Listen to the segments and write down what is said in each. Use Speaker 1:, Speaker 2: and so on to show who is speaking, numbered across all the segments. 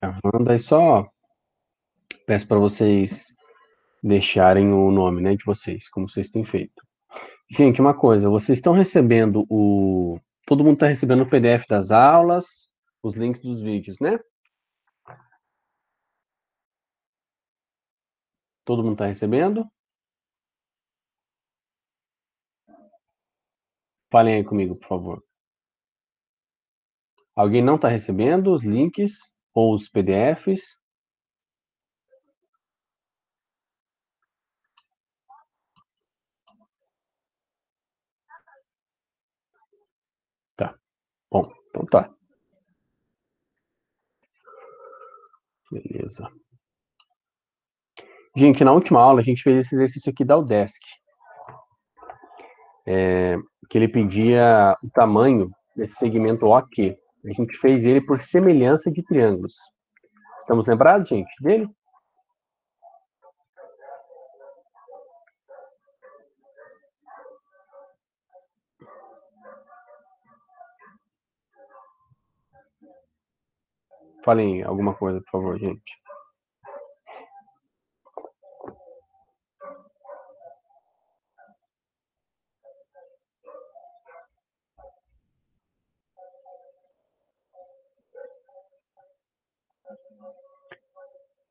Speaker 1: Gravando, aí só peço para vocês deixarem o nome, né, de vocês, como vocês têm feito. Gente, uma coisa, vocês estão recebendo o... Todo mundo está recebendo o PDF das aulas, os links dos vídeos, né? Todo mundo está recebendo? Falem aí comigo, por favor. Alguém não está recebendo os links ou os PDFs? Tá. Bom, então tá. Beleza. Gente, na última aula a gente fez esse exercício aqui da UDESC, que ele pedia o tamanho desse segmento OQ. A gente fez ele por semelhança de triângulos. Estamos lembrados, gente, dele? Falem alguma coisa, por favor, gente.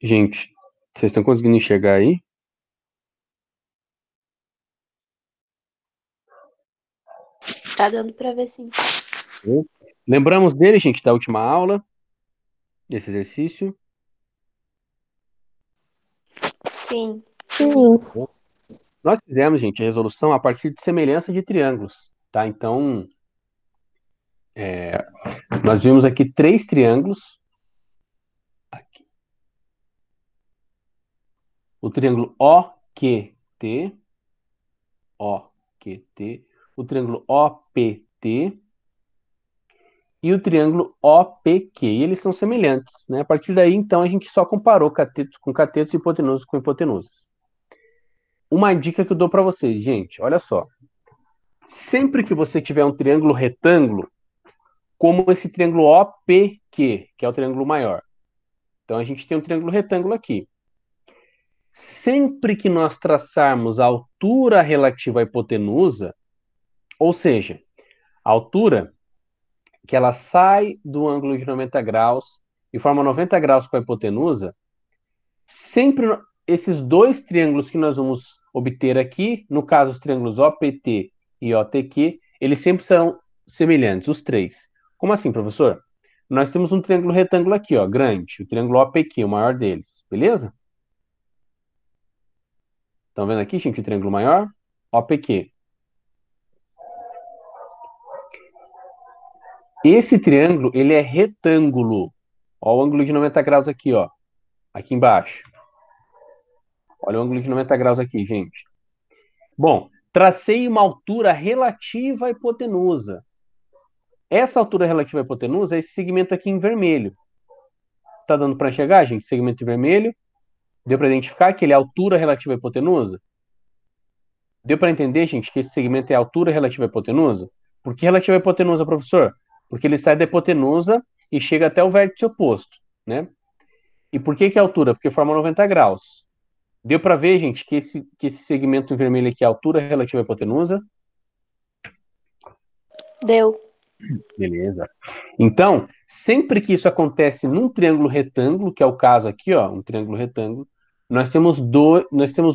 Speaker 1: Gente, vocês estão conseguindo enxergar aí?
Speaker 2: Tá dando pra ver sim.
Speaker 1: Lembramos dele, gente, da última aula, desse exercício?
Speaker 2: Sim.
Speaker 3: Sim.
Speaker 1: Nós fizemos, gente, a resolução a partir de semelhança de triângulos, tá? Então, nós vimos aqui 3 triângulos. Aqui. O triângulo OQT, OQT, o triângulo OPT e o triângulo OPQ. E eles são semelhantes, né? A partir daí, então, a gente só comparou catetos com catetos e hipotenusas com hipotenusas. Uma dica que eu dou para vocês, gente, olha só. Sempre que você tiver um triângulo retângulo, como esse triângulo OPQ, que é o triângulo maior. Então, a gente tem um triângulo retângulo aqui. Sempre que nós traçarmos a altura relativa à hipotenusa, ou seja, a altura que ela sai do ângulo de 90 graus e forma 90 graus com a hipotenusa, sempre esses dois triângulos que nós vamos obter aqui, no caso os triângulos OPT e OTQ, eles sempre são semelhantes, os três. Como assim, professor? Nós temos um triângulo retângulo aqui, ó, grande, o triângulo OPQ, o maior deles, beleza? Estão vendo aqui, gente, o triângulo maior? OPQ. Esse triângulo, ele é retângulo. Ó, o ângulo de 90 graus aqui, ó, aqui embaixo. Olha o ângulo de 90 graus aqui, gente. Bom, tracei uma altura relativa à hipotenusa. Essa altura relativa à hipotenusa é esse segmento aqui em vermelho. Tá dando para enxergar, gente? Segmento em vermelho. Deu para identificar que ele é a altura relativa à hipotenusa? Deu para entender, gente, que esse segmento é a altura relativa à hipotenusa? Por que relativa à hipotenusa, professor? Porque ele sai da hipotenusa e chega até o vértice oposto, né? E por que que é a altura? Porque forma 90 graus. Deu para ver, gente, que esse segmento em vermelho aqui é a altura relativa à hipotenusa?
Speaker 2: Deu.
Speaker 1: Beleza. Então, sempre que isso acontece num triângulo retângulo, que é o caso aqui, ó, um triângulo retângulo, nós temos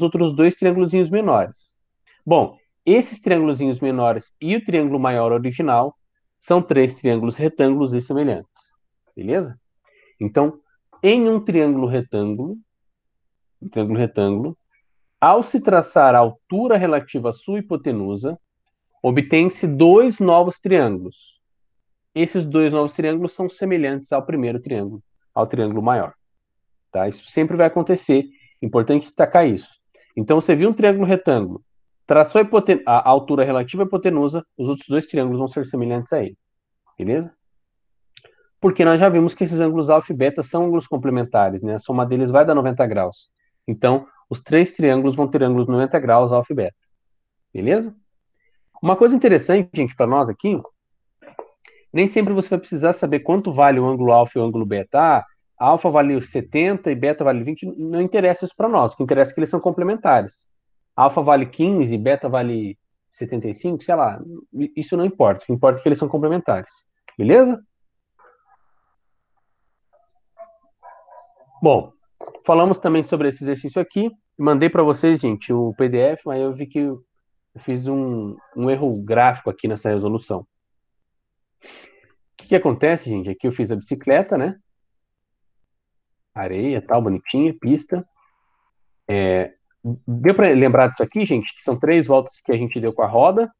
Speaker 1: outros dois triângulozinhos menores. Bom, esses triângulozinhos menores e o triângulo maior original são 3 triângulos retângulos e semelhantes. Beleza? Então, em um triângulo retângulo, ao se traçar a altura relativa à sua hipotenusa, obtém-se dois novos triângulos. Esses dois novos triângulos são semelhantes ao primeiro triângulo, ao triângulo maior. Tá? Isso sempre vai acontecer. Importante destacar isso. Então, você viu um triângulo retângulo, traçou a altura relativa à hipotenusa, os outros dois triângulos vão ser semelhantes a ele. Beleza? Porque nós já vimos que esses ângulos alfa e beta são ângulos complementares, né? A soma deles vai dar 90 graus. Então, os três triângulos vão ter ângulos 90 graus, alfa e beta. Beleza? Uma coisa interessante, gente, para nós aqui, nem sempre você vai precisar saber quanto vale o ângulo alfa e o ângulo beta. Ah, alfa vale 70 e beta vale 20, não interessa isso para nós. O que interessa é que eles são complementares. Alfa vale 15 e beta vale 75, sei lá. Isso não importa. O que importa é que eles são complementares. Beleza? Bom, falamos também sobre esse exercício aqui. Mandei para vocês, gente, o PDF, mas eu vi que eu fiz um erro gráfico aqui nessa resolução. O que acontece, gente? Aqui eu fiz a bicicleta, né? Areia, tal, bonitinha, pista. Deu para lembrar disso aqui, gente? Que são 3 voltas que a gente deu com a roda.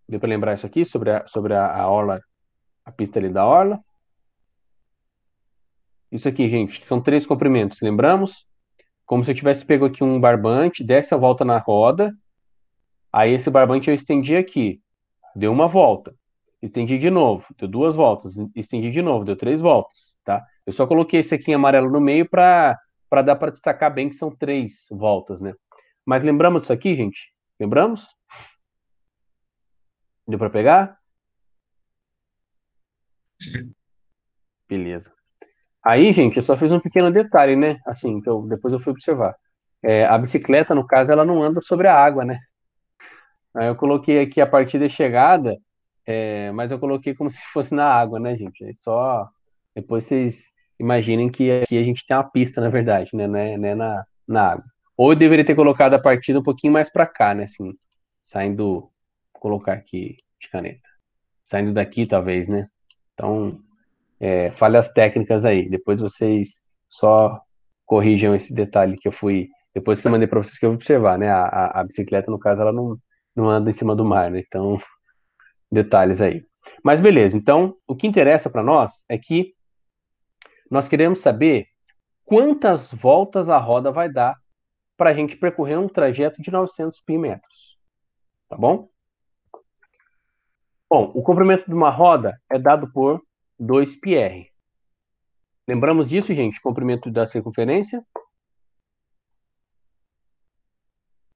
Speaker 1: Deu para lembrar isso aqui sobre a orla, a pista ali da orla. Isso aqui, gente, são 3 comprimentos, lembramos? Como se eu tivesse pego aqui um barbante, desse a volta na roda, aí esse barbante eu estendi aqui, deu uma volta. Estendi de novo, deu 2 voltas. Estendi de novo, deu 3 voltas, tá? Eu só coloquei esse aqui em amarelo no meio para dar para destacar bem que são 3 voltas, né? Mas lembramos disso aqui, gente? Lembramos? Deu para pegar? Beleza. Aí, gente, eu só fiz um pequeno detalhe, né? Assim, que depois eu fui observar. A bicicleta, no caso, ela não anda sobre a água, né? Aí eu coloquei aqui a partida e chegada, mas eu coloquei como se fosse na água, né, gente? Aí só depois vocês imaginem que aqui a gente tem uma pista, na verdade, né, na água. Ou eu deveria ter colocado a partida um pouquinho mais para cá, né, assim, saindo, vou colocar aqui de caneta, saindo daqui talvez, né? Então, falhas técnicas aí. Depois vocês só corrijam esse detalhe que eu fui. Depois que eu mandei para vocês que eu vou observar, né? A bicicleta, no caso, ela não anda em cima do mar, né? Então, detalhes aí. Mas beleza, então, o que interessa para nós é que nós queremos saber quantas voltas a roda vai dar para a gente percorrer um trajeto de 900 pi metros. Tá bom? Bom, o comprimento de uma roda é dado por 2πr. Lembramos disso, gente? Comprimento da circunferência.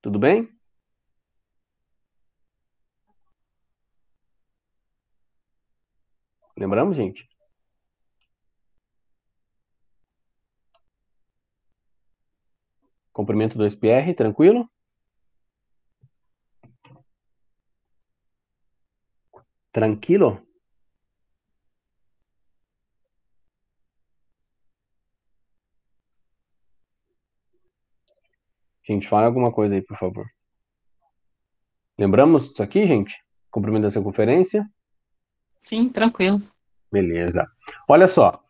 Speaker 1: Tudo bem? Lembramos, gente? Comprimento 2πr, tranquilo? Tranquilo? Gente, fala alguma coisa aí, por favor. Lembramos disso aqui, gente? Comprimento da circunferência?
Speaker 3: Sim, tranquilo.
Speaker 1: Beleza. Olha só.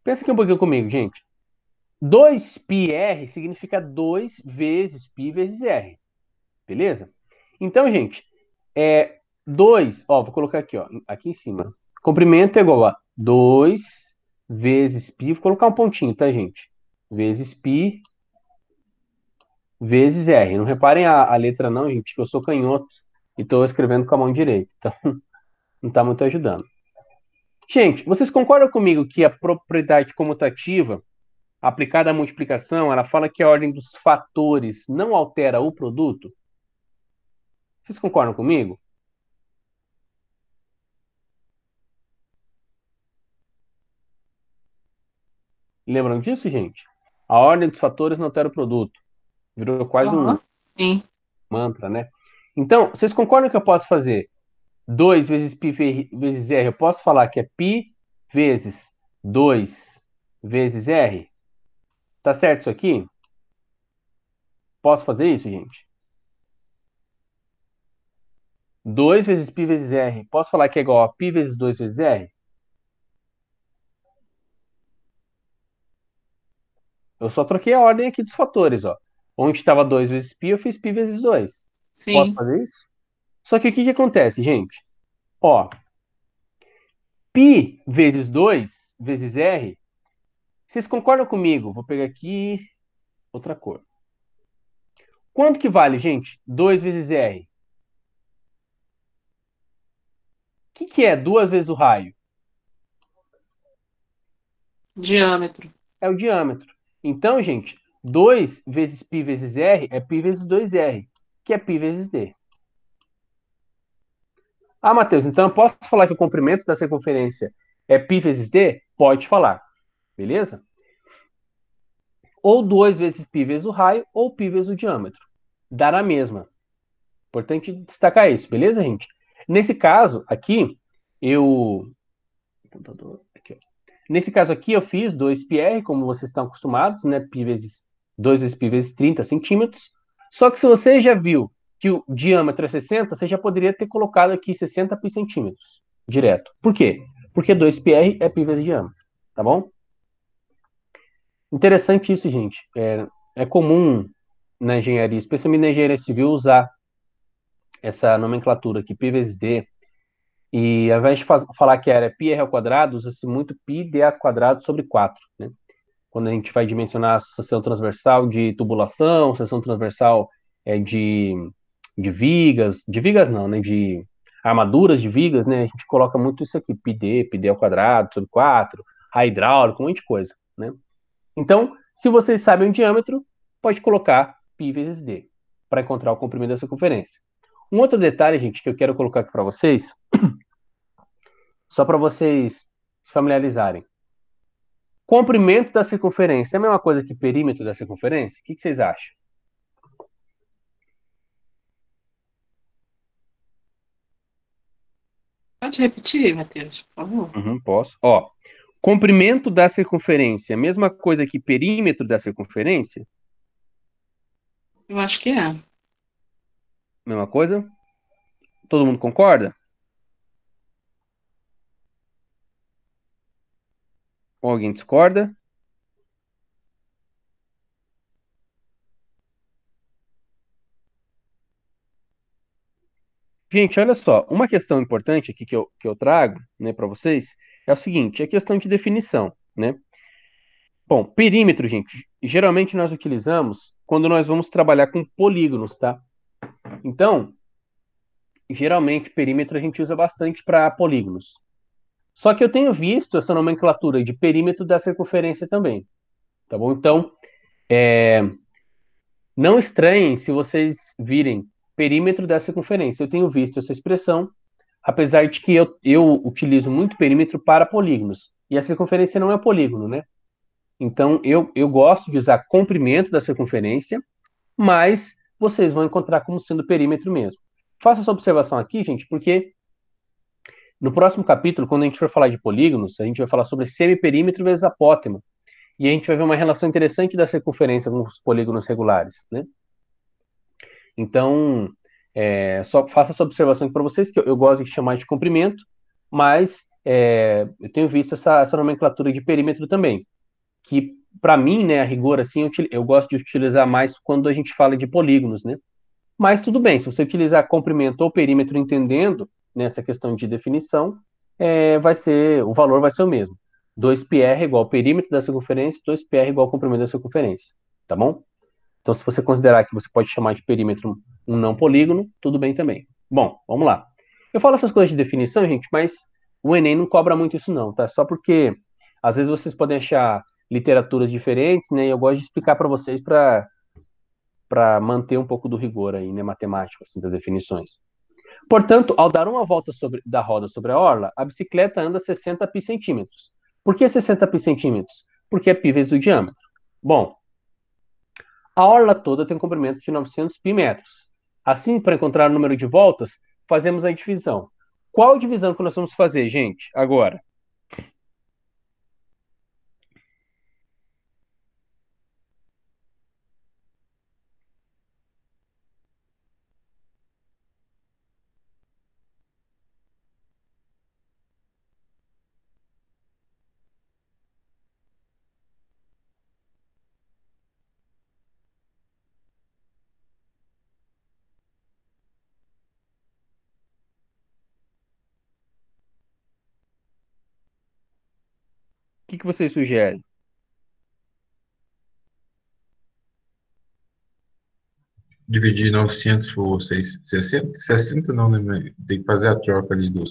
Speaker 1: Pensa aqui um pouquinho comigo, gente. 2πr significa 2 vezes π vezes r. Beleza? Então, gente, 2, ó, vou colocar aqui, ó, aqui em cima. Comprimento é igual a 2 vezes π, vou colocar um pontinho, tá, gente? Vezes π vezes R. Não reparem a letra não, gente, que eu sou canhoto e estou escrevendo com a mão direita. Então, não está muito ajudando. Gente, vocês concordam comigo que a propriedade comutativa aplicada à multiplicação, ela fala que a ordem dos fatores não altera o produto? Vocês concordam comigo? Lembram disso, gente? A ordem dos fatores não altera o produto. Virou quase um
Speaker 3: Sim.
Speaker 1: mantra, né? Então, vocês concordam que eu posso fazer 2 vezes π vezes r? Eu posso falar que é π vezes 2 vezes r? Tá certo isso aqui? Posso fazer isso, gente? 2 vezes π vezes r. Posso falar que é igual a π vezes 2 vezes r? Eu só troquei a ordem aqui dos fatores, ó. Onde estava 2 vezes π, eu fiz π vezes 2. Posso
Speaker 3: Sim.
Speaker 1: fazer isso? Só que o que acontece, gente? Ó, π vezes 2 vezes r, vocês concordam comigo? Vou pegar aqui outra cor. Quanto que vale, gente? 2 vezes r. O que é 2 vezes o raio?
Speaker 3: Diâmetro.
Speaker 1: É o diâmetro. Então, gente, 2 vezes π vezes r é π vezes 2r, que é π vezes d. Ah, Matheus, então eu posso falar que o comprimento da circunferência é π vezes d? Pode falar. beleza? Ou 2 vezes π vezes o raio, ou π vezes o diâmetro. Dá na mesma. Importante destacar isso, beleza, gente? Nesse caso aqui, Nesse caso aqui, eu fiz 2πr, como vocês estão acostumados, né? 2 vezes π vezes 30 centímetros. Só que se você já viu que o diâmetro é 60, você já poderia ter colocado aqui 60 π centímetros, direto. Por quê? Porque 2πr é π vezes diâmetro, tá bom? Interessante isso, gente. É comum na engenharia, especialmente na engenharia civil, usar essa nomenclatura aqui, π vezes d. E ao invés de falar que era πr ao quadrado, usa-se muito πd ao quadrado sobre 4, né? Quando a gente vai dimensionar a seção transversal de tubulação, seção transversal de vigas não, né? De armaduras de vigas, né? A gente coloca muito isso aqui, πd ao quadrado sobre 4, raio hidráulico, um monte de coisa, né? Então, se vocês sabem o diâmetro, pode colocar π vezes d para encontrar o comprimento da circunferência. Um outro detalhe, gente, que eu quero colocar aqui para vocês, só para vocês se familiarizarem. Comprimento da circunferência é a mesma coisa que perímetro da circunferência? O que vocês acham?
Speaker 3: Pode repetir, Matheus, por favor?
Speaker 1: Posso. Ó, comprimento da circunferência, mesma coisa que perímetro da circunferência?
Speaker 3: Eu acho que é.
Speaker 1: Mesma coisa? Todo mundo concorda? Ou alguém discorda? Gente, olha só, uma questão importante aqui que eu trago, né, para vocês é o seguinte, é a questão de definição, né? Bom, perímetro, gente, geralmente nós utilizamos quando nós vamos trabalhar com polígonos, tá? Então, geralmente perímetro a gente usa bastante para polígonos. Só que eu tenho visto essa nomenclatura de perímetro da circunferência também, tá bom? Então, não estranhem se vocês virem perímetro da circunferência. Eu tenho visto essa expressão, apesar de que eu utilizo muito perímetro para polígonos. E a circunferência não é polígono, né? Então, eu gosto de usar comprimento da circunferência, mas vocês vão encontrar como sendo perímetro mesmo. Faça essa observação aqui, gente, porque no próximo capítulo, quando a gente for falar de polígonos, a gente vai falar sobre semiperímetro vezes apótema. E a gente vai ver uma relação interessante da circunferência com os polígonos regulares, né? Então, só faça essa observação aqui para vocês, que eu gosto de chamar de comprimento, mas eu tenho visto essa nomenclatura de perímetro também, que para mim, né, a rigor, assim, eu gosto de utilizar mais quando a gente fala de polígonos, né? Mas tudo bem, se você utilizar comprimento ou perímetro entendendo nessa questão de definição, o valor vai ser o mesmo. 2πr igual ao perímetro da circunferência, 2πr igual ao comprimento da circunferência, tá bom? Então, se você considerar que você pode chamar de perímetro um não polígono, tudo bem também. Bom, vamos lá. Eu falo essas coisas de definição, gente, mas o Enem não cobra muito isso não, tá? Só porque às vezes vocês podem achar literaturas diferentes, né? E eu gosto de explicar para vocês para manter um pouco do rigor aí, né, matemático, assim, das definições. Portanto, ao dar uma volta da roda sobre a orla, a bicicleta anda 60 π centímetros. Por que 60 π centímetros? Porque é π vezes o diâmetro. Bom, a orla toda tem um comprimento de 900 π metros. Assim, para encontrar o número de voltas, fazemos a divisão. Qual divisão que nós vamos fazer, gente, agora? O que vocês sugerem?
Speaker 4: Dividir 900 por 60? 60 não, né? Mas tem que fazer a troca ali do...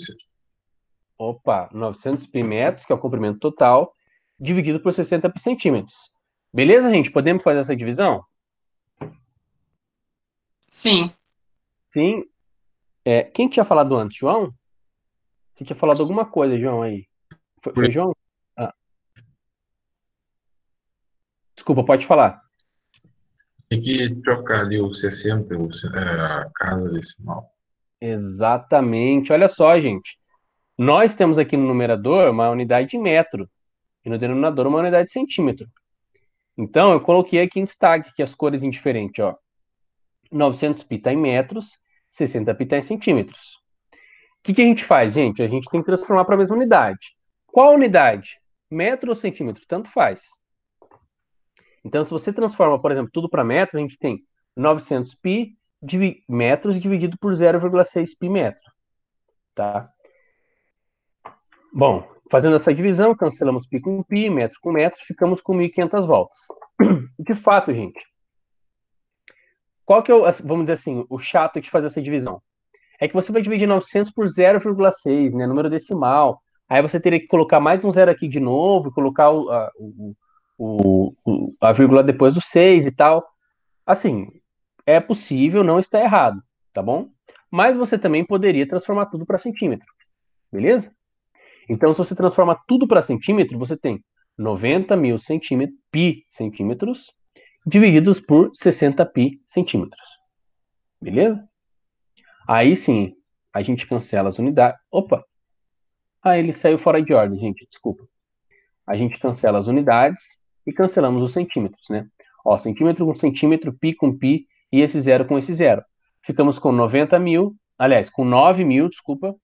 Speaker 1: Opa, 900 π metros, que é o comprimento total, dividido por 60 π centímetros. Beleza, gente? Podemos fazer essa divisão?
Speaker 3: Sim.
Speaker 1: Sim. Quem tinha falado antes, João? Você tinha falado alguma coisa, João, aí. Foi João? Ah, Desculpa, pode falar.
Speaker 4: Tem que trocar ali o 60, a casa decimal.
Speaker 1: Exatamente. Olha só, gente. Nós temos aqui no numerador uma unidade de metro e no denominador uma unidade de centímetro. Então, eu coloquei aqui em destaque que as cores indiferentes, ó. 900 pi está em metros, 60 pi está em centímetros. O que a gente faz, gente? A gente tem que transformar para a mesma unidade. Qual unidade? Metro ou centímetro? Tanto faz. Então, se você transforma, por exemplo, tudo para metro, a gente tem 900 pi metros dividido por 0,6 pi metro. Tá? Bom, fazendo essa divisão, cancelamos pi com pi, metro com metro, ficamos com 1.500 voltas. De fato, gente, qual que é o, vamos dizer assim, o chato de fazer essa divisão? É que você vai dividir 900 por 0,6, né, número decimal. Aí você teria que colocar mais um zero aqui de novo, colocar a vírgula depois do 6 e tal. Assim, é possível, não está errado, tá bom? Mas você também poderia transformar tudo para centímetro, beleza? Então, se você transforma tudo para centímetro, você tem 90 mil pi centímetros divididos por 60 pi centímetros. Beleza? Aí sim, a gente cancela as unidades. Opa! Ah, ele saiu fora de ordem, gente, desculpa. A gente cancela as unidades e cancelamos os centímetros, né? Ó, centímetro com centímetro, pi com pi e esse zero com esse zero. Ficamos com 90 mil, aliás, com 9 mil, desculpa,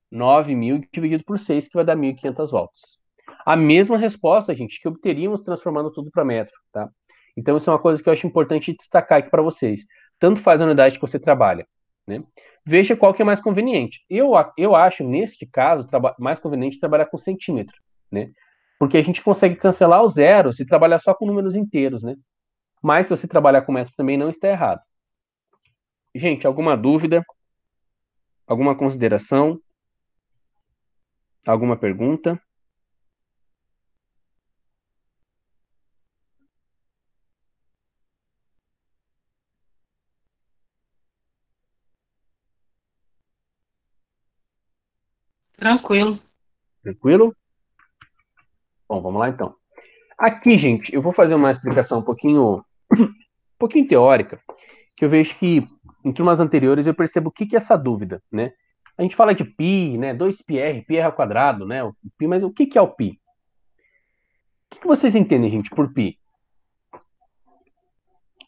Speaker 1: 9 mil dividido por 6, que vai dar 1.500 volts. A mesma resposta, gente, que obteríamos transformando tudo para metro, tá? Então, isso é uma coisa que eu acho importante destacar aqui para vocês. Tanto faz a unidade que você trabalha, né? Veja qual que é mais conveniente. Eu acho, neste caso, mais conveniente trabalhar com centímetro, né? Porque a gente consegue cancelar os zeros e trabalhar só com números inteiros, né? Mas se você trabalhar com metro também não está errado. Gente, alguma dúvida? Alguma consideração? Alguma pergunta?
Speaker 3: Tranquilo.
Speaker 1: Tranquilo? Bom, vamos lá então. Aqui, gente, eu vou fazer uma explicação um pouquinho teórica, que eu vejo que em turmas anteriores eu percebo o que é essa dúvida, né? A gente fala de π, né? 2πr, πr ao quadrado, né? O π, mas o que é o π? O que vocês entendem, gente, por π?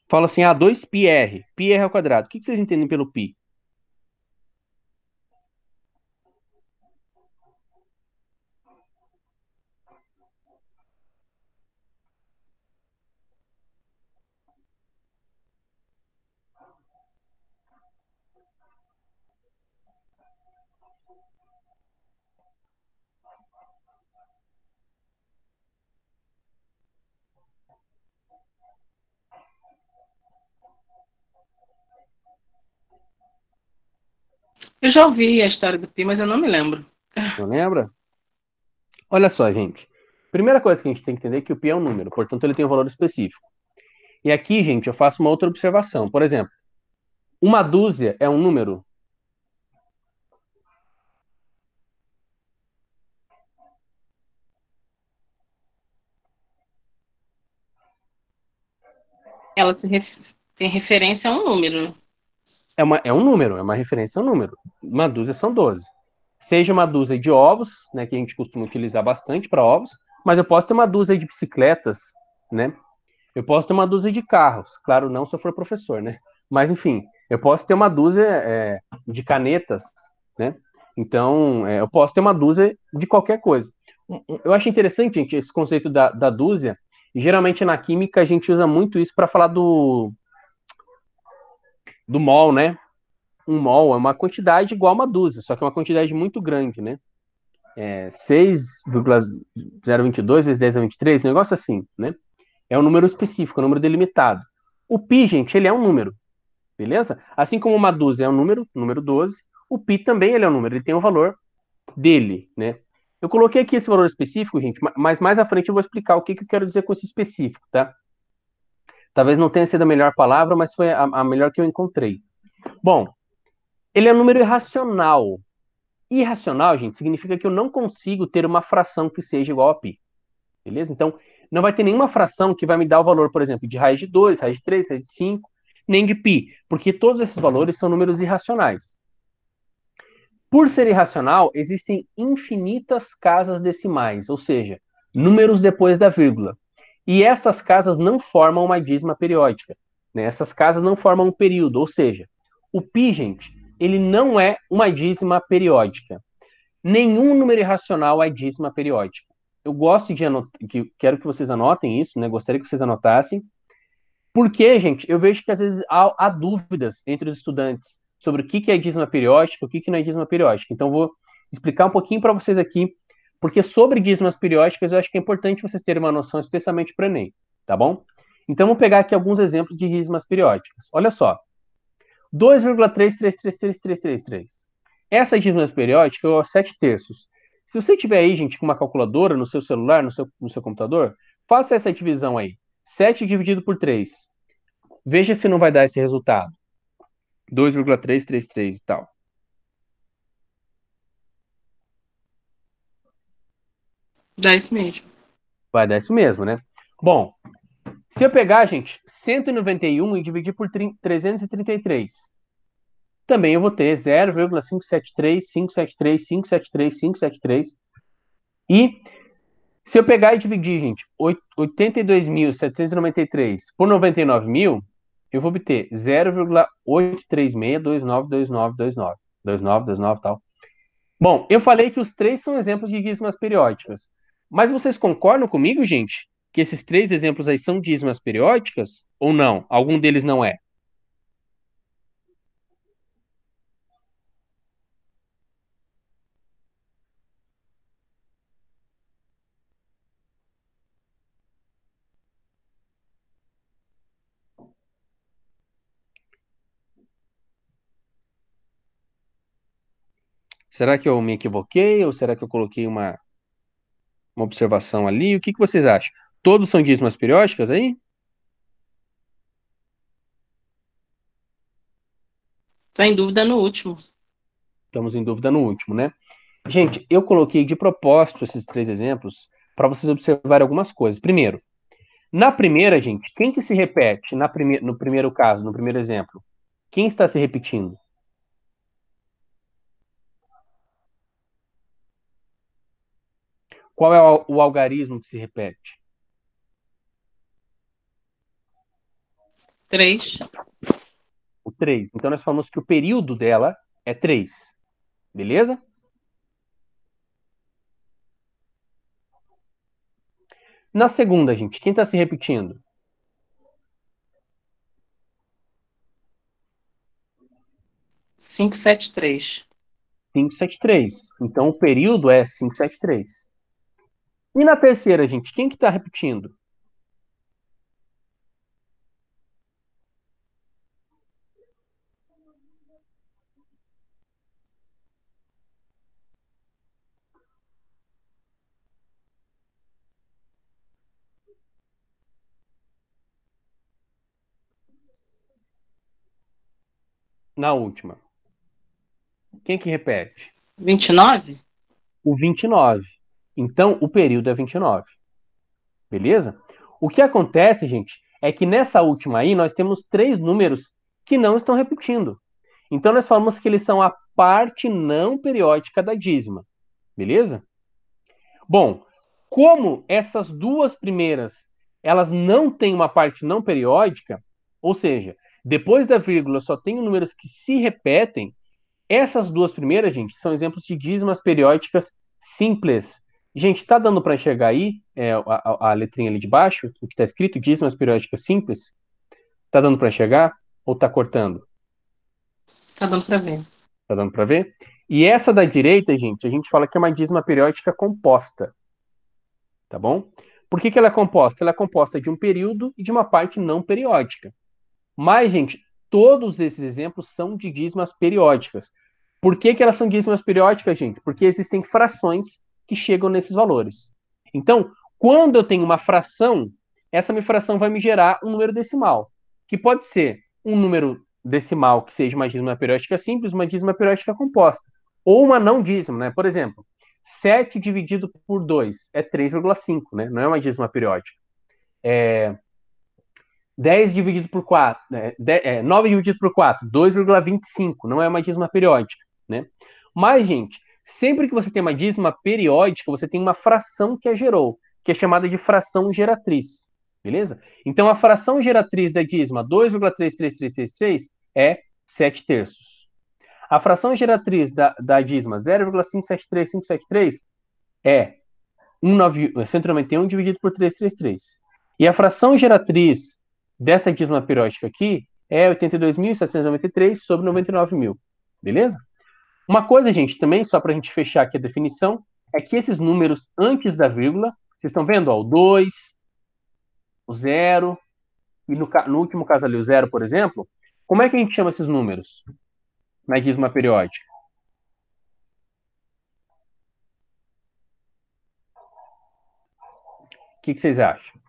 Speaker 1: Fala assim, 2πr, πr ao quadrado. O que vocês entendem pelo π?
Speaker 3: Eu já ouvi a história do Pi, mas eu não me lembro.
Speaker 1: Não lembra? Olha só, gente. Primeira coisa que a gente tem que entender é que o π é um número, portanto ele tem um valor específico. E aqui, gente, eu faço uma outra observação. Por exemplo, uma dúzia é um número?
Speaker 3: Ela tem referência a um número.
Speaker 1: É um número, é uma referência a um número. Uma dúzia são 12. Seja uma dúzia de ovos, né, que a gente costuma utilizar bastante para ovos, mas eu posso ter uma dúzia de bicicletas, né? Eu posso ter uma dúzia de carros, claro, não se eu for professor, né? Mas enfim, eu posso ter uma dúzia de canetas, né? Então, eu posso ter uma dúzia de qualquer coisa. Eu acho interessante, gente, esse conceito da dúzia. E geralmente na química a gente usa muito isso para falar do mol, né? Um mol é uma quantidade igual a uma dúzia, só que é uma quantidade muito grande, né? 6,022 vezes 10 a 23, um negócio assim, né? É um número específico, um número delimitado. O pi, gente, ele é um número, beleza? Assim como uma dúzia é um número 12, o pi também ele é um número, ele tem o valor dele, né? Eu coloquei aqui esse valor específico, gente, mas mais à frente eu vou explicar o que eu quero dizer com esse específico, tá? Talvez não tenha sido a melhor palavra, mas foi a melhor que eu encontrei. Bom, ele é um número irracional. Irracional, gente, significa que eu não consigo ter uma fração que seja igual a π. Beleza? Então, não vai ter nenhuma fração que vai me dar o valor, por exemplo, de raiz de 2, raiz de 3, raiz de 5, nem de π, porque todos esses valores são números irracionais. Por ser irracional, existem infinitas casas decimais, ou seja, números depois da vírgula. E essas casas não formam uma dízima periódica, né? Essas casas não formam um período, ou seja, o π, gente, ele não é uma dízima periódica. Nenhum número irracional é dízima periódica. Eu gosto de quero que vocês anotem isso, né? Gostaria que vocês anotassem. Porque, gente, eu vejo que às vezes há dúvidas entre os estudantes sobre o que é dízima periódica, o que não é dízima periódica. Então, vou explicar um pouquinho para vocês aqui, porque sobre dízimas periódicas eu acho que é importante vocês terem uma noção, especialmente para o Enem, tá bom? Então, vou pegar aqui alguns exemplos de dízimas periódicas. Olha só. 2,3333333. Essa dízima periódica é 7 terços. Se você tiver aí, gente, com uma calculadora no seu celular, no seu computador, faça essa divisão aí. 7 dividido por 3. Veja se não vai dar esse resultado. 2,333 e tal.
Speaker 3: Dá isso mesmo.
Speaker 1: Vai dar isso mesmo, né? Bom, se eu pegar, gente, 191 e dividir por 333, também eu vou ter 0,573, 573, 573, 573. E se eu pegar e dividir, gente, 82.793 por 99.000, eu vou obter 0,836292929. 29 e tal. Bom, eu falei que os três são exemplos de dízimas periódicas. Mas vocês concordam comigo, gente, que esses três exemplos aí são dízimas periódicas ou não? Algum deles não é? Será que eu me equivoquei ou será que eu coloquei uma observação ali? O que vocês acham? Todos são dízimas periódicas aí?
Speaker 3: Tô em dúvida no último.
Speaker 1: Estamos em dúvida no último, né? Gente, eu coloquei de propósito esses três exemplos para vocês observarem algumas coisas. Primeiro, na primeira, gente, quem que se repete no primeiro caso, no primeiro exemplo? Quem está se repetindo? Qual é o algarismo que se repete?
Speaker 3: 3.
Speaker 1: O 3. Então, nós falamos que o período dela é 3. Beleza? Na segunda, gente, quem está se repetindo?
Speaker 3: 573.
Speaker 1: 573. Então, o período é 573. E na terceira, gente, quem que está repetindo? Na última. Quem que repete?
Speaker 3: 29?
Speaker 1: O 29. Então, o período é 29. Beleza? O que acontece, gente, é que nessa última aí nós temos três números que não estão repetindo. Então, nós falamos que eles são a parte não periódica da dízima. Beleza? Bom, como essas duas primeiras, elas não têm uma parte não periódica, ou seja, depois da vírgula só tem números que se repetem, essas duas primeiras, gente, são exemplos de dízimas periódicas simples. Gente, tá dando para enxergar aí a letrinha ali de baixo, o que está escrito, dízimas periódicas simples? Tá dando para enxergar ou tá cortando?
Speaker 3: Tá dando pra ver.
Speaker 1: Tá dando para ver? E essa da direita, gente, a gente fala que é uma dízima periódica composta. Tá bom? Por que ela é composta? Ela é composta de um período e de uma parte não periódica. Mas, gente, todos esses exemplos são de dízimas periódicas. Por que elas são dízimas periódicas, gente? Porque existem frações que chegam nesses valores. Então, quando eu tenho uma fração, essa minha fração vai me gerar um número decimal, que pode ser um número decimal que seja uma dízima periódica simples, uma dízima periódica composta, ou uma não dízima, né? Por exemplo, 7 dividido por 2 é 3,5, né? Não é uma dízima periódica. 10 dividido por 4, 9 dividido por 4, 2,25, não é uma dízima periódica, né? Mas, gente, sempre que você tem uma dízima periódica, você tem uma fração que a gerou, que é chamada de fração geratriz, beleza? Então, a fração geratriz da dízima 2,33333 é 7 terços. A fração geratriz da dízima 0,573573 é 191 dividido por 333. E a fração geratriz dessa dízima periódica aqui é 82.793 sobre 99.000. Beleza? Uma coisa, gente, também, só para a gente fechar aqui a definição, é que esses números antes da vírgula, vocês estão vendo, ó, o 2, o 0, e no último caso ali, o 0, por exemplo, como é que a gente chama esses números na dízima periódica? O que vocês acham?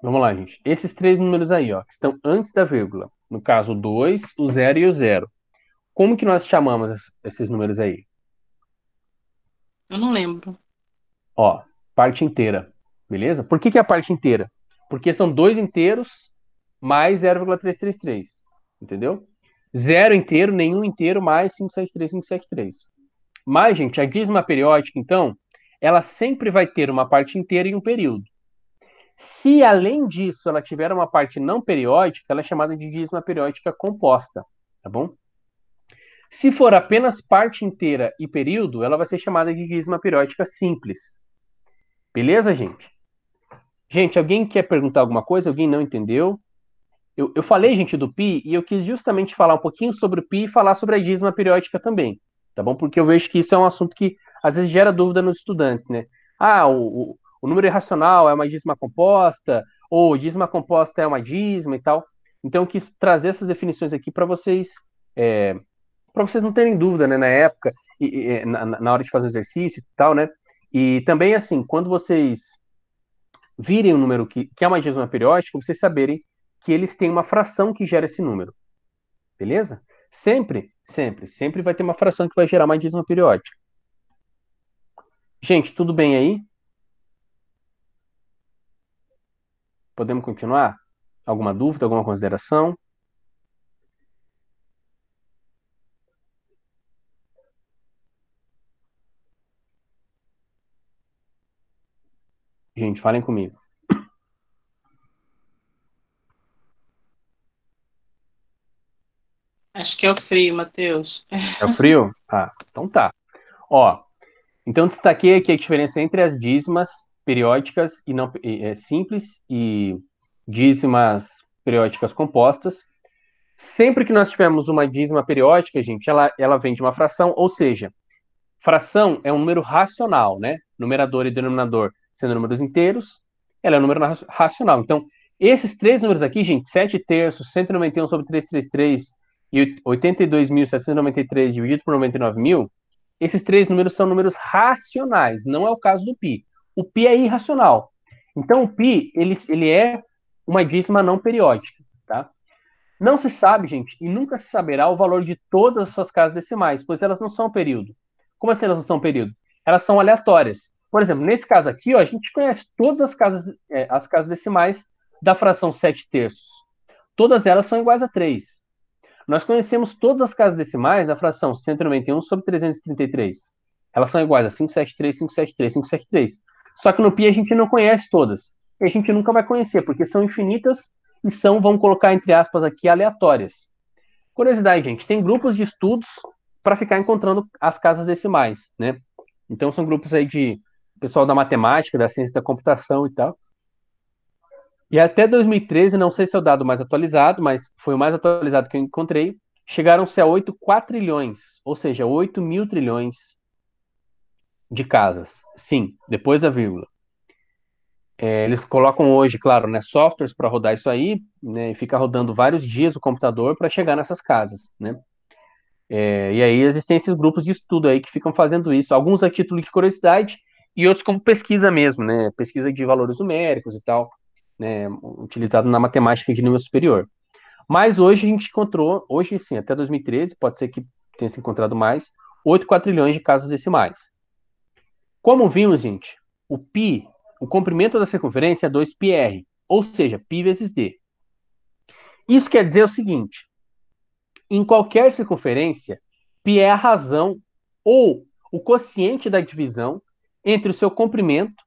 Speaker 1: Vamos lá, gente. Esses três números aí, ó, que estão antes da vírgula. No caso, o 2, o 0 e o 0. Como que nós chamamos esses números aí?
Speaker 3: Eu não lembro.
Speaker 1: Ó, parte inteira. Beleza? Por que é a parte inteira? Porque são dois inteiros mais 0,333. Entendeu? Zero inteiro, nenhum inteiro, mais 573, 573. Mas, gente, a dízima periódica, então, ela sempre vai ter uma parte inteira e um período. Se, além disso, ela tiver uma parte não periódica, ela é chamada de dízima periódica composta, tá bom? Se for apenas parte inteira e período, ela vai ser chamada de dízima periódica simples. Beleza, gente? Gente, alguém quer perguntar alguma coisa? Alguém não entendeu? Eu falei, gente, do pi e eu quis justamente falar um pouquinho sobre o pi e falar sobre a dízima periódica também, tá bom? Porque eu vejo que isso é um assunto que às vezes gera dúvida nos estudantes, né? Ah, o número irracional é uma dízima composta, ou dízima composta é uma dízima e tal. Então eu quis trazer essas definições aqui para vocês não terem dúvida, né, na época, na hora de fazer o exercício e tal, né? E também, assim, quando vocês virem um número que é uma dízima periódica, vocês saberem que eles têm uma fração que gera esse número. Beleza? Sempre, sempre, sempre vai ter uma fração que vai gerar uma dízima periódica. Gente, tudo bem aí? Podemos continuar? Alguma dúvida, alguma consideração? Gente, falem comigo.
Speaker 3: Acho que é o frio, Matheus.
Speaker 1: É o frio? Ah, então tá. Ó, então destaquei aqui a diferença entre as dízimas periódicas e não simples e dízimas periódicas compostas. Sempre que nós tivermos uma dízima periódica, gente, ela vem de uma fração, ou seja, fração é um número racional, né? Numerador e denominador sendo números inteiros, ela é um número racional. Então, esses três números aqui, gente, 7 terços, 191 sobre 333 e 82.793 dividido por 99.000, esses três números são números racionais, não é o caso do pi. O pi é irracional. Então, o pi, ele é uma dízima não periódica, tá? Não se sabe, gente, e nunca se saberá o valor de todas as suas casas decimais, pois elas não são período. Como assim elas não são período? Elas são aleatórias. Por exemplo, nesse caso aqui, ó, a gente conhece todas as casas decimais da fração 7 terços. Todas elas são iguais a 3. Nós conhecemos todas as casas decimais da fração 191 sobre 333. Elas são iguais a 573, 573, 573. Só que no pi a gente não conhece todas. E a gente nunca vai conhecer, porque são infinitas e são, vamos colocar entre aspas aqui, aleatórias. Curiosidade, gente, tem grupos de estudos para ficar encontrando as casas decimais, né? Então são grupos aí de pessoal da matemática, da ciência da computação e tal. E até 2013, não sei se é o dado mais atualizado, mas foi o mais atualizado que eu encontrei, chegaram-se a 8 quatrilhões, ou seja, 8 mil trilhões de casas. Sim, depois da vírgula. Eles colocam hoje, claro, né, softwares para rodar isso aí, né, e fica rodando vários dias o computador para chegar nessas casas, né? E aí existem esses grupos de estudo aí que ficam fazendo isso, alguns a título de curiosidade e outros como pesquisa mesmo, né? Pesquisa de valores numéricos e tal, né? Utilizado na matemática de nível superior. Mas hoje a gente encontrou, hoje sim, até 2013, pode ser que tenha se encontrado mais, 8 quatrilhões de casas decimais. Como vimos, gente, o π, o comprimento da circunferência é 2πr, ou seja, π vezes d. Isso quer dizer o seguinte: em qualquer circunferência, π é a razão ou o quociente da divisão entre o seu comprimento,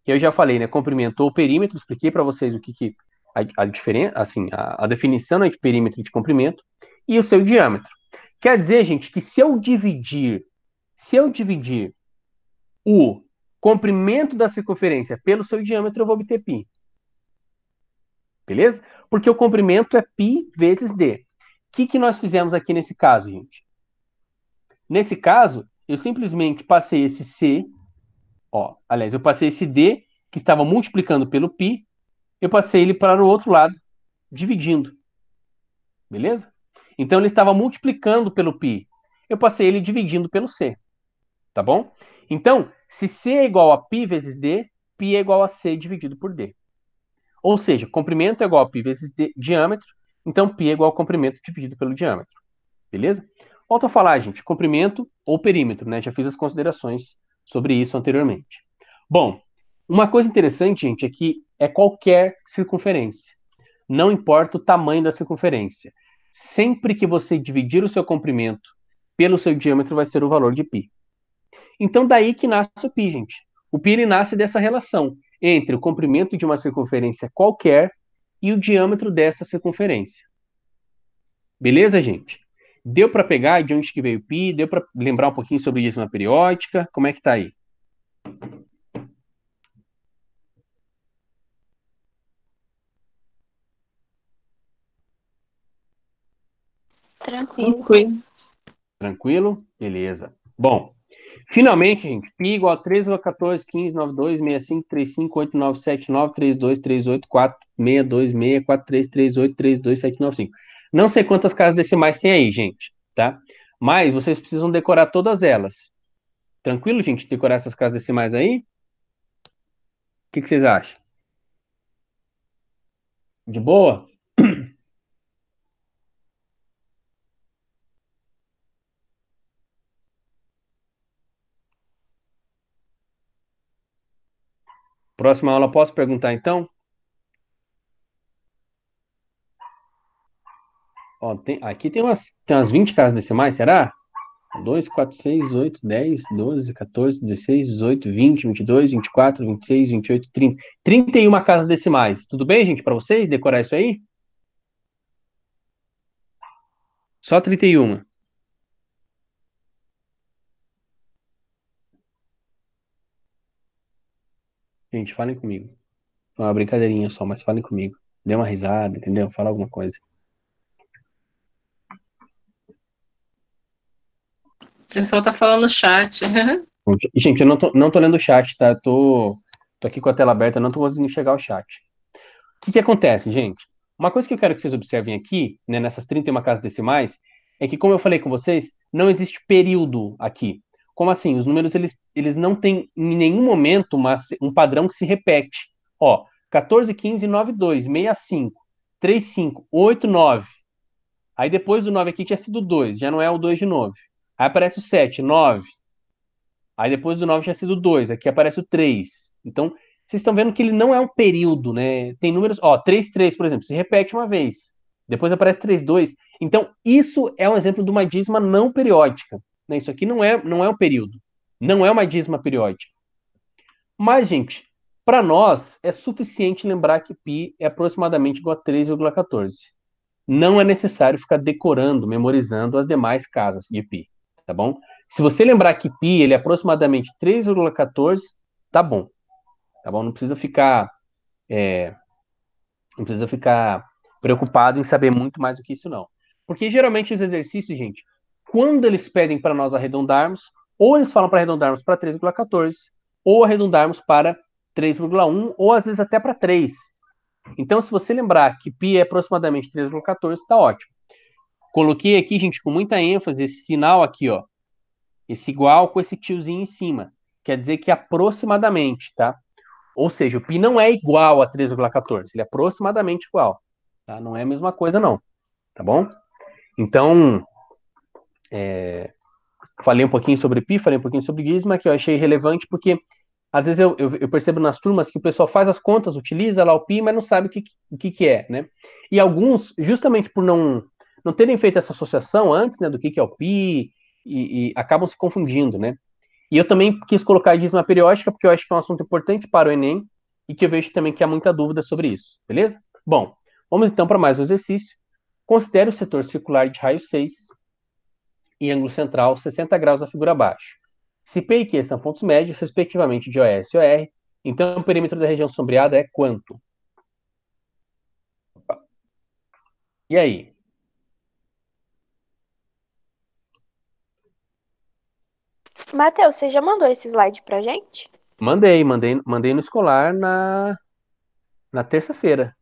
Speaker 1: que eu já falei, né, comprimento ou perímetro, expliquei para vocês o que a diferença, assim, a definição, né, de perímetro e de comprimento, e o seu diâmetro. Quer dizer, gente, que se eu dividir o comprimento da circunferência pelo seu diâmetro, eu vou obter π. Beleza? Porque o comprimento é π vezes d. O que nós fizemos aqui nesse caso, gente? Nesse caso, eu simplesmente passei esse C, aliás, eu passei esse D, que estava multiplicando pelo π, eu passei ele para o outro lado, dividindo. Beleza? Então, ele estava multiplicando pelo π. Eu passei ele dividindo pelo C. Tá bom? Então, se C é igual a π vezes D, π é igual a C dividido por D. Ou seja, comprimento é igual a π vezes D, diâmetro, então π é igual a comprimento dividido pelo diâmetro. Beleza? Volto a falar, gente, comprimento ou perímetro, né? Já fiz as considerações sobre isso anteriormente. Bom, uma coisa interessante, gente, é que é qualquer circunferência. Não importa o tamanho da circunferência. Sempre que você dividir o seu comprimento pelo seu diâmetro, vai ser o valor de π. Então, daí que nasce o π, gente. O π ele nasce dessa relação entre o comprimento de uma circunferência qualquer e o diâmetro dessa circunferência. Beleza, gente? Deu para pegar de onde que veio o π? Deu para lembrar um pouquinho sobre dízima periódica? Como é que tá aí?
Speaker 2: Tranquilo.
Speaker 3: Tranquilo.
Speaker 1: Tranquilo? Beleza. Bom, finalmente, gente, π igual a 13, 14, 15, 92, 65, 35, 8, 9, 7, 9, 3, 2, 3, 8, 4, 6, 2, 6, 4, 3, 3, 8, 3, 2, 7, 9, 5. Não sei quantas casas decimais tem aí, gente, tá? Mas vocês precisam decorar todas elas. Tranquilo, gente, decorar essas casas decimais aí? O que vocês acham? De boa? Próxima aula, posso perguntar então? Ó, aqui tem umas 20 casas decimais, será? 2, 4, 6, 8, 10, 12, 14, 16, 18, 20, 22, 24, 26, 28, 30. 31 casas decimais. Tudo bem, gente, para vocês decorar isso aí? Só 31. Gente, falem comigo. É uma brincadeirinha só, mas falem comigo. Dê uma risada, entendeu? Fala alguma coisa.
Speaker 3: O pessoal tá falando no chat.
Speaker 1: Gente, eu não tô lendo o chat, tá? Tô aqui com a tela aberta, não tô conseguindo enxergar o chat. O que acontece, gente? Uma coisa que eu quero que vocês observem aqui, né, nessas 31 casas decimais, é que, como eu falei com vocês, não existe período aqui. Como assim? Os números, eles não têm em nenhum momento um padrão que se repete. Ó, 14, 15, 9, 2, 65, 3, 5, 8, 9. Aí depois do 9 aqui tinha sido 2, já não é o 2 de novo. Aí aparece o 7, 9. Aí depois do 9 tinha sido 2, aqui aparece o 3. Então, vocês estão vendo que ele não é um período, né? Tem números, ó, 3, 3, por exemplo, se repete uma vez. Depois aparece 3, 2. Então, isso é um exemplo de uma dízima não periódica, né? Isso aqui não é um período. Não é uma dízima periódica. Mas, gente, para nós é suficiente lembrar que π é aproximadamente igual a 3,14. Não é necessário ficar decorando, memorizando as demais casas de π, tá bom? Se você lembrar que π ele é aproximadamente 3,14, tá bom. Tá bom? Não precisa ficar preocupado em saber muito mais do que isso, não. Porque geralmente os exercícios, gente, quando eles pedem para nós arredondarmos, ou eles falam para arredondarmos para 3,14, ou arredondarmos para 3,1 ou às vezes até para 3. Então, se você lembrar que π é aproximadamente 3,14, está ótimo. Coloquei aqui, gente, com muita ênfase, esse sinal aqui, ó. Esse igual com esse tiozinho em cima. Quer dizer que aproximadamente, tá? Ou seja, o π não é igual a 3,14, ele é aproximadamente igual. Tá? Não é a mesma coisa, não. Tá bom? Então, falei um pouquinho sobre π, falei um pouquinho sobre dízima, que eu achei relevante, porque às vezes eu percebo nas turmas que o pessoal faz as contas, utiliza lá o π, mas não sabe o que é, né? E alguns, justamente por não terem feito essa associação antes, né, do que é o π, e acabam se confundindo, né? E eu também quis colocar a dízima periódica, porque eu acho que é um assunto importante para o Enem, e que eu vejo também que há muita dúvida sobre isso, beleza? Bom, vamos então para mais um exercício. Considere o setor circular de raio 6 e ângulo central 60 graus da figura abaixo. Se P e Q são pontos médios, respectivamente, de OS e OR, então o perímetro da região sombreada é quanto? E aí?
Speaker 2: Matheus, você já mandou esse slide pra gente?
Speaker 1: Mandei no escolar na terça-feira.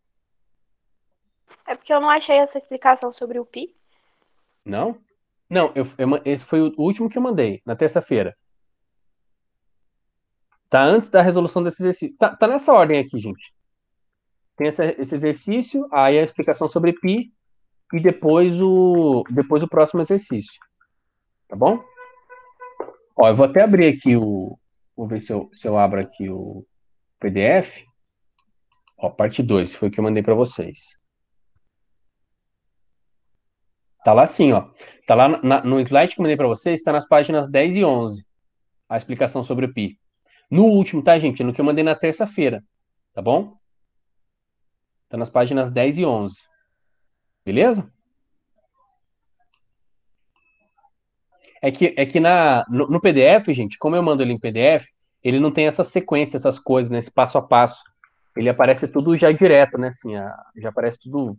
Speaker 2: É porque eu não achei essa explicação sobre o pi.
Speaker 1: Não? Não, esse foi o último que eu mandei, na terça-feira. Tá antes da resolução desse exercício. Tá nessa ordem aqui, gente. Tem esse exercício, aí a explicação sobre π e depois o próximo exercício. Tá bom? Ó, eu vou até abrir aqui Vou ver se eu abro aqui o PDF. Ó, parte 2, foi o que eu mandei para vocês. Tá lá sim, ó. Tá lá no slide que eu mandei para vocês, tá nas páginas 10 e 11, a explicação sobre o π. No último, tá, gente? No que eu mandei na terça-feira, tá bom? Tá nas páginas 10 e 11. Beleza? É que no PDF, gente, como eu mando ele em PDF, ele não tem essa sequência, essas coisas, né? Esse passo a passo. Ele aparece tudo já direto, né? Assim, já aparece tudo,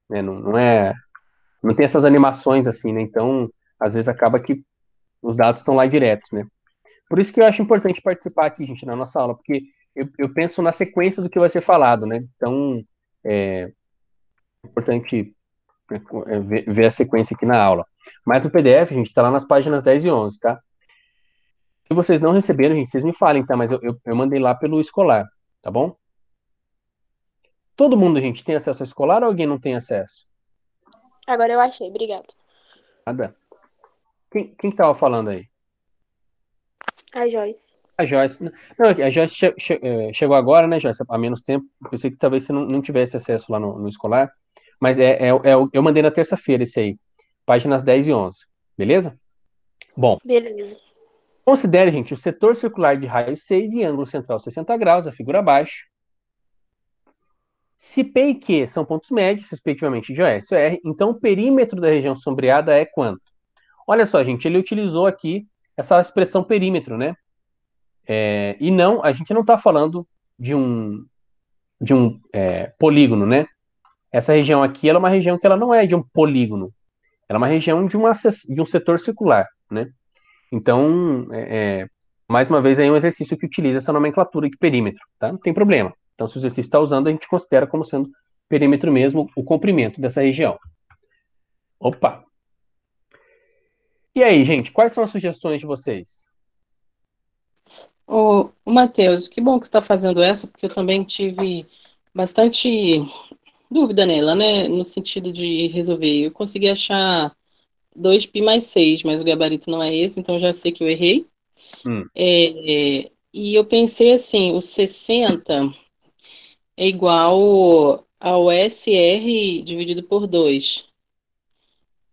Speaker 1: né? Não tem essas animações assim, né? Então, às vezes acaba que os dados estão lá diretos, né? Por isso que eu acho importante participar aqui, gente, na nossa aula, porque eu penso na sequência do que vai ser falado, né? Então, é importante, né, ver a sequência aqui na aula. Mas no PDF, gente, está lá nas páginas 10 e 11, tá? Se vocês não receberam, gente, vocês me falem, tá? Mas eu mandei lá pelo escolar, tá bom? Todo mundo, gente, tem acesso ao escolar ou alguém não tem acesso?
Speaker 2: Agora eu achei, obrigado.
Speaker 1: Nada. Quem que tava falando aí?
Speaker 2: A Joyce.
Speaker 1: A Joyce. Não, a Joyce chegou agora, né, Joyce? Há menos tempo. Eu pensei que talvez você não tivesse acesso lá no escolar. Mas eu mandei na terça-feira esse aí. Páginas 10 e 11. Beleza? Bom,
Speaker 2: Beleza.
Speaker 1: considere, gente, o setor circular de raio 6 e ângulo central 60 graus, a figura abaixo. Se P e Q são pontos médios, respectivamente, de OS e OR, então o perímetro da região sombreada é quanto? Olha só, gente, ele utilizou aqui essa expressão perímetro, né? E não, a gente não está falando de um polígono, né? Essa região aqui, ela é uma região que ela não é de um polígono, ela é uma região de um setor circular, né? Então, mais uma vez, aí é um exercício que utiliza essa nomenclatura de perímetro, tá? Não tem problema. Então, se o exercício está usando, a gente considera como sendo perímetro mesmo o comprimento dessa região. Opa! E aí, gente, quais são as sugestões de vocês?
Speaker 3: Ô, Matheus, que bom que você está fazendo essa, porque eu também tive bastante dúvida nela, né? No sentido de resolver. Eu consegui achar 2π mais 6, mas o gabarito não é esse, então já sei que eu errei.
Speaker 1: Hum,
Speaker 3: E eu pensei assim, o 60 é igual ao SR dividido por 2.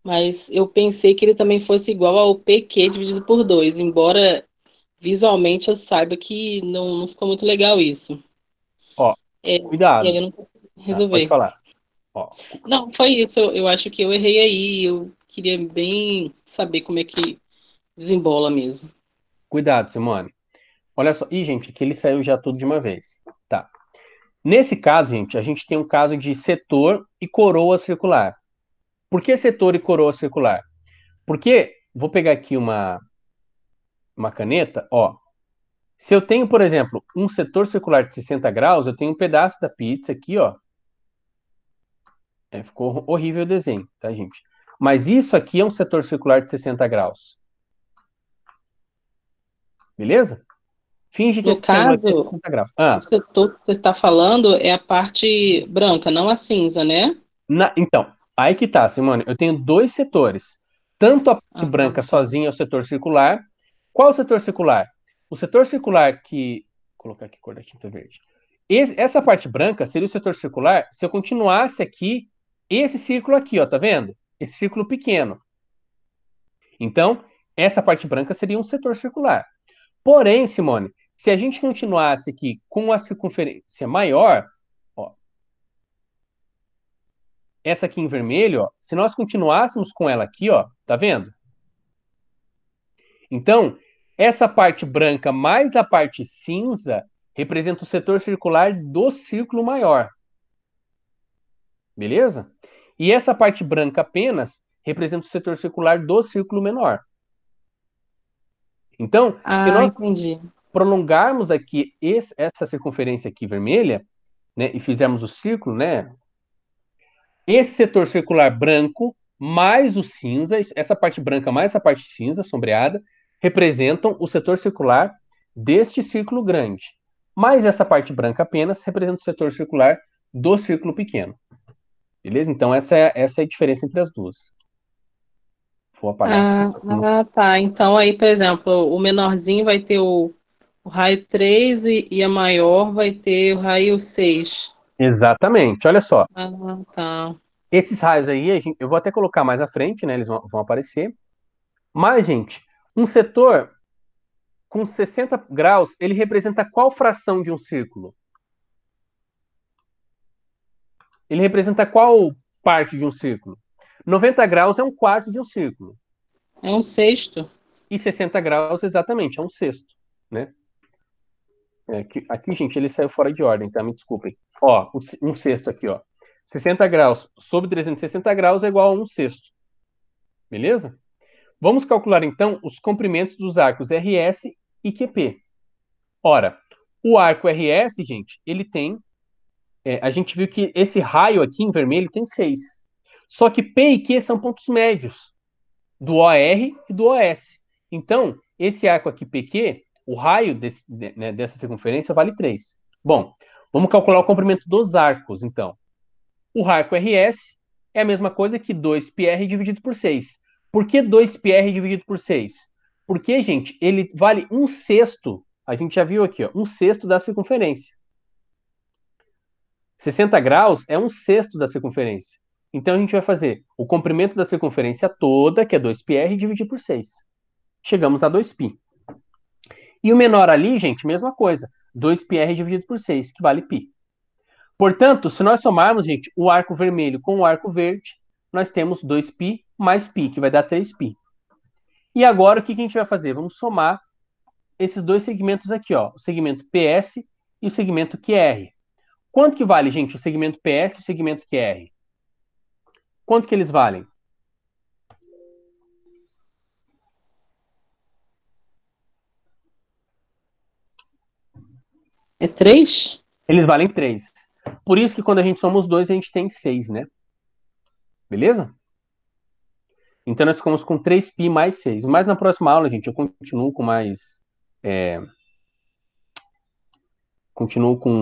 Speaker 3: Mas eu pensei que ele também fosse igual ao PQ dividido por 2, embora visualmente eu saiba que não ficou muito legal isso.
Speaker 1: ó,
Speaker 3: E aí
Speaker 1: cuidado,
Speaker 3: eu não consegui
Speaker 1: tá? Pode
Speaker 3: resolver.
Speaker 1: falar. Ó,
Speaker 3: Não, foi isso. Eu acho que eu errei aí. Eu queria bem saber como é que desembola mesmo.
Speaker 1: cuidado, Simone. Olha só. Ih, gente, aqui ele saiu já tudo de uma vez. Tá. Nesse caso, gente, a gente tem um caso de setor e coroa circular. Por que setor e coroa circular? Porque, vou pegar aqui uma caneta, ó. Se eu tenho, por exemplo, um setor circular de 60 graus, eu tenho um pedaço da pizza aqui, ó. Ficou horrível o desenho, tá, gente? Mas isso aqui é um setor circular de 60 graus. Beleza? Finge que
Speaker 3: No
Speaker 1: esse triângulo aqui é
Speaker 3: caso,
Speaker 1: 60 graus.
Speaker 3: o setor que você está falando é a parte branca, não a cinza, né?
Speaker 1: Então, aí que tá, Simone. Eu tenho dois setores. Tanto a parte
Speaker 3: Aham.
Speaker 1: branca sozinha é o setor circular. Qual é o setor circular? O setor circular que. Vou colocar aqui cor da tinta verde. Essa parte branca seria o setor circular se eu continuasse aqui esse círculo aqui, ó, tá vendo? Esse círculo pequeno. Então, essa parte branca seria um setor circular. Porém, Simone, se a gente continuasse aqui com a circunferência maior, ó, essa aqui em vermelho, ó, se nós continuássemos com ela aqui, ó, tá vendo? Então, essa parte branca mais a parte cinza representa o setor circular do círculo maior. Beleza? E essa parte branca apenas representa o setor circular do círculo menor. Então, se
Speaker 3: Ah,
Speaker 1: nós
Speaker 3: entendi.
Speaker 1: prolongarmos aqui essa circunferência aqui vermelha, né, e fizermos o círculo, né, esse setor circular branco mais o cinza, essa parte branca mais essa parte cinza sombreada, representam o setor circular deste círculo grande. Mais essa parte branca apenas representa o setor circular do círculo pequeno. Beleza? Então, essa é a diferença entre as duas. Vou apagar aqui.
Speaker 3: Tá. Então aí, por exemplo, o menorzinho vai ter o raio 3 e a maior vai ter o raio 6.
Speaker 1: Exatamente. Olha só.
Speaker 3: Ah, tá.
Speaker 1: Esses raios aí, eu vou até colocar mais à frente, né? Eles vão aparecer. Mas, gente, um setor com 60 graus, ele representa qual fração de um círculo? Ele representa qual parte de um círculo? 90 graus é um quarto de um círculo.
Speaker 3: É um sexto.
Speaker 1: E 60 graus, exatamente, é um sexto, né? Aqui, gente, ele saiu fora de ordem, tá? Me desculpem. Ó, um sexto aqui, ó. 60 graus sobre 360 graus é igual a um sexto. Beleza? Vamos calcular, então, os comprimentos dos arcos RS e QP. Ora, o arco RS, gente, ele tem... a gente viu que esse raio aqui em vermelho tem 6. Só que P e Q são pontos médios do OR e do OS. Então, esse arco aqui PQ, o raio dessa circunferência vale 3. Bom, vamos calcular o comprimento dos arcos, então. O arco RS é a mesma coisa que 2πr dividido por 6. Por que 2πr dividido por 6? Porque, gente, ele vale um sexto. A gente já viu aqui, ó, um sexto da circunferência. 60 graus é um sexto da circunferência. Então, a gente vai fazer o comprimento da circunferência toda, que é 2πr, dividir por 6. Chegamos a 2π. E o menor ali, gente, mesma coisa. 2πr dividido por 6, que vale π. Portanto, se nós somarmos, gente, o arco vermelho com o arco verde, nós temos 2π mais π, que vai dar 3π. E agora, o que a gente vai fazer? Vamos somar esses dois segmentos aqui, ó, o segmento PS e o segmento QR. Quanto que vale, gente, o segmento PS e o segmento QR? Quanto que eles valem?
Speaker 3: É 3?
Speaker 1: Eles valem 3. Por isso que quando a gente soma os dois, a gente tem 6, né? Beleza? Então nós ficamos com 3π mais 6. Mas na próxima aula, gente, eu continuo com mais... continuo com